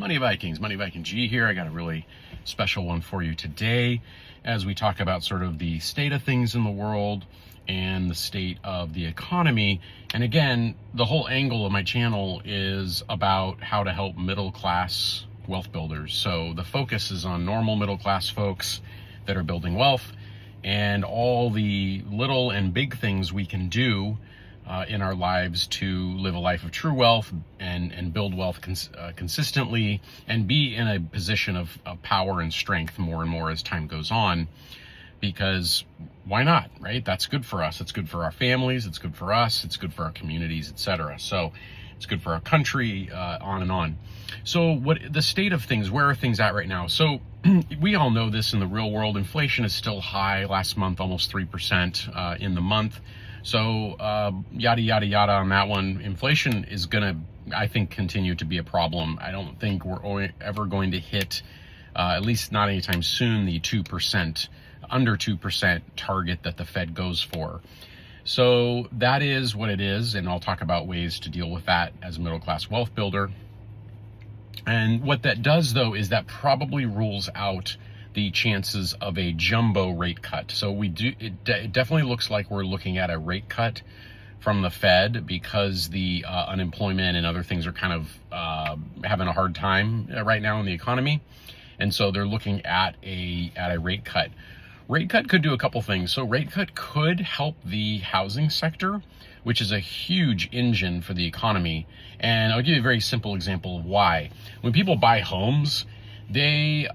Money Viking G here. I got a really special one for you today as we talk about sort of the state of things in the world and the state of the economy. And again, the whole angle of my channel is about how to help middle class wealth builders. So the focus is on normal middle class folks that are building wealth and all the little and big things we can do in our lives to live a life of true wealth and build wealth consistently and be in a position of power and strength more and more as time goes on. Because why not, right? That's good for us. It's good for our families. It's good for us. It's good for our communities, etc. So it's good for our country, on and on. So what the state of things, where are things at right now? So we all know this in the real world. Inflation is still high. Last month, almost 3% in the month. So yada, yada, yada on that one. Inflation is going to, I think, continue to be a problem. I don't think we're ever going to hit, at least not anytime soon, the 2%, under 2% target that the Fed goes for. So that is what it is, and I'll talk about ways to deal with that as a middle-class wealth builder. And what that does, though, is that probably rules out the chances of a jumbo rate cut. So it definitely looks like we're looking at a rate cut from the Fed because the unemployment and other things are kind of having a hard time right now in the economy. And so they're looking at a rate cut. Rate cut could do a couple things. So rate cut could help the housing sector, which is a huge engine for the economy. And I'll give you a very simple example of why. When people buy homes, they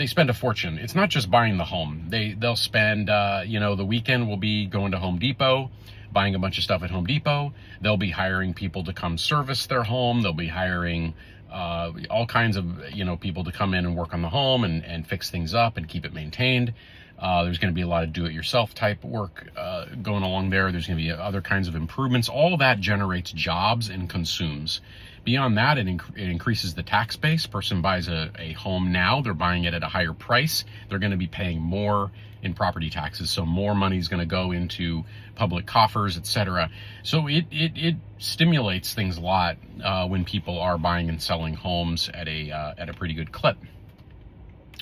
spend a fortune. It's not just buying the home. They'll spend, the weekend will be going to Home Depot, buying a bunch of stuff at Home Depot. They'll be hiring people to come service their home. They'll be hiring all kinds of, people to come in and work on the home and fix things up and keep it maintained. There's going to be a lot of do-it-yourself type work going along there. There's going to be other kinds of improvements. All that generates jobs and consumes. Beyond that, it increases the tax base. Person buys a home now, they're buying it at a higher price. They're going to be paying more in property taxes, so more money is going to go into public coffers, etc. So it stimulates things a lot when people are buying and selling homes at a pretty good clip.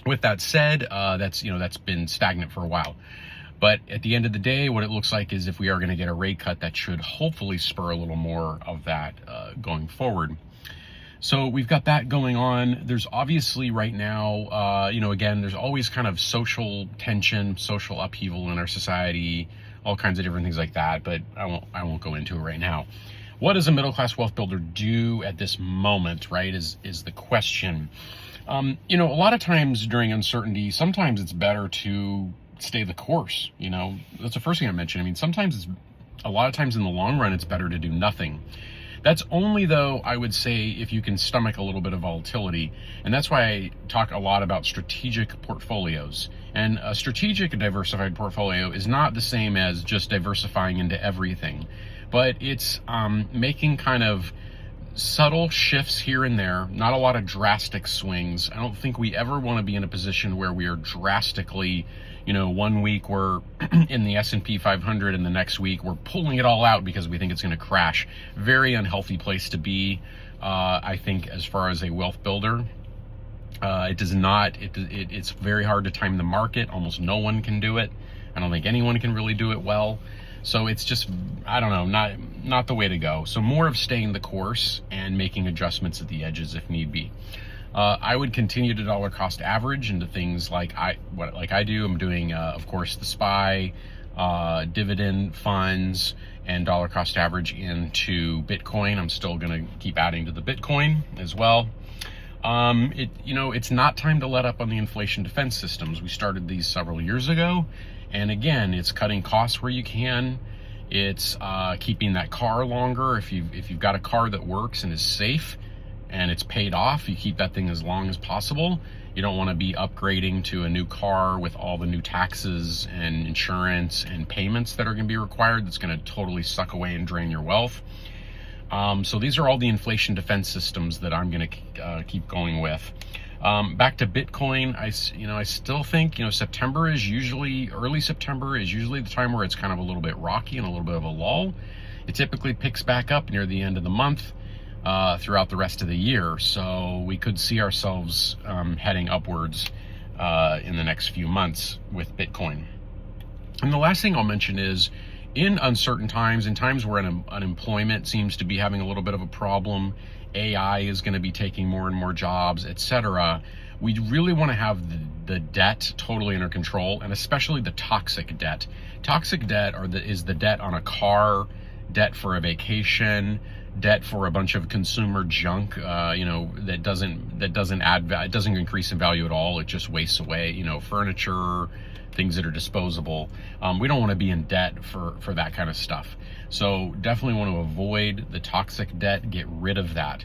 With that said, that's been stagnant for a while. But at the end of the day, what it looks like is if we are going to get a rate cut, that should hopefully spur a little more of that going forward. So we've got that going on. There's obviously right now, again, there's always kind of social tension, social upheaval in our society, all kinds of different things like that. But I won't go into it right now. What does a middle-class wealth builder do at this moment, right, is the question. A lot of times during uncertainty, sometimes it's better to stay the course. That's the first thing I mentioned. I mean, a lot of times in the long run, it's better to do nothing. That's only, though, I would say, if you can stomach a little bit of volatility. And that's why I talk a lot about strategic portfolios. And a strategic diversified portfolio is not the same as just diversifying into everything, but it's making kind of subtle shifts here and there, not a lot of drastic swings. I don't think we ever want to be in a position where we are drastically, 1 week we're in the S&P 500 and the next week we're pulling it all out because we think it's going to crash. Very unhealthy place to be, I think, as far as a wealth builder. It's very hard to time the market. Almost no one can do it. I don't think anyone can really do it well. So it's just, I don't know, not the way to go. So more of staying the course and making adjustments at the edges if need be. I would continue to dollar cost average into things like I do. I'm doing, of course, the SPY, dividend funds, and dollar cost average into Bitcoin. I'm still going to keep adding to the Bitcoin as well. It's not time to let up on the inflation defense systems. We started these several years ago. And again, it's cutting costs where you can. It's keeping that car longer. If you've got a car that works and is safe and it's paid off, you keep that thing as long as possible. You don't want to be upgrading to a new car with all the new taxes and insurance and payments that are going to be required. That's going to totally suck away and drain your wealth. So these are all the inflation defense systems that I'm going to keep going with. Back to Bitcoin, I still think, early September is usually the time where it's kind of a little bit rocky and a little bit of a lull. It typically picks back up near the end of the month. throughout the rest of the year. So we could see ourselves heading upwards in the next few months with Bitcoin. And the last thing I'll mention is, in uncertain times, in times where unemployment seems to be having a little bit of a problem, AI is going to be taking more and more jobs, etc., we really want to have the debt totally under control, and especially the toxic debt. Toxic debt is the debt on a car, debt for a vacation, debt for a bunch of consumer junk, that doesn't add, it doesn't increase in value at all. It just wastes away, furniture, things that are disposable. We don't want to be in debt for that kind of stuff. So definitely want to avoid the toxic debt, get rid of that.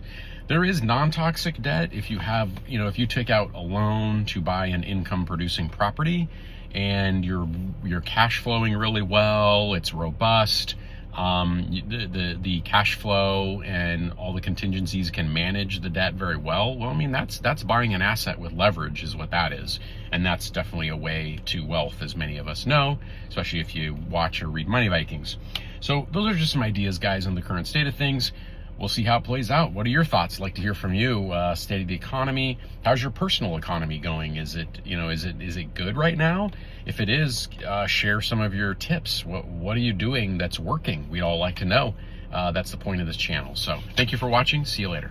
There is non-toxic debt. If you have, if you take out a loan to buy an income producing property and you're cash flowing really well, it's robust, the cash flow and all the contingencies can manage the debt very well. Well, I mean, that's buying an asset with leverage is what that is. And that's definitely a way to wealth, as many of us know, especially if you watch or read Money Vikings. So those are just some ideas, guys, on the current state of things. We'll see how it plays out. What are your thoughts? I'd like to hear from you. State of the economy. How's your personal economy going? Is it good right now? If it is, share some of your tips. What are you doing that's working? We'd all like to know. That's the point of this channel. So thank you for watching. See you later.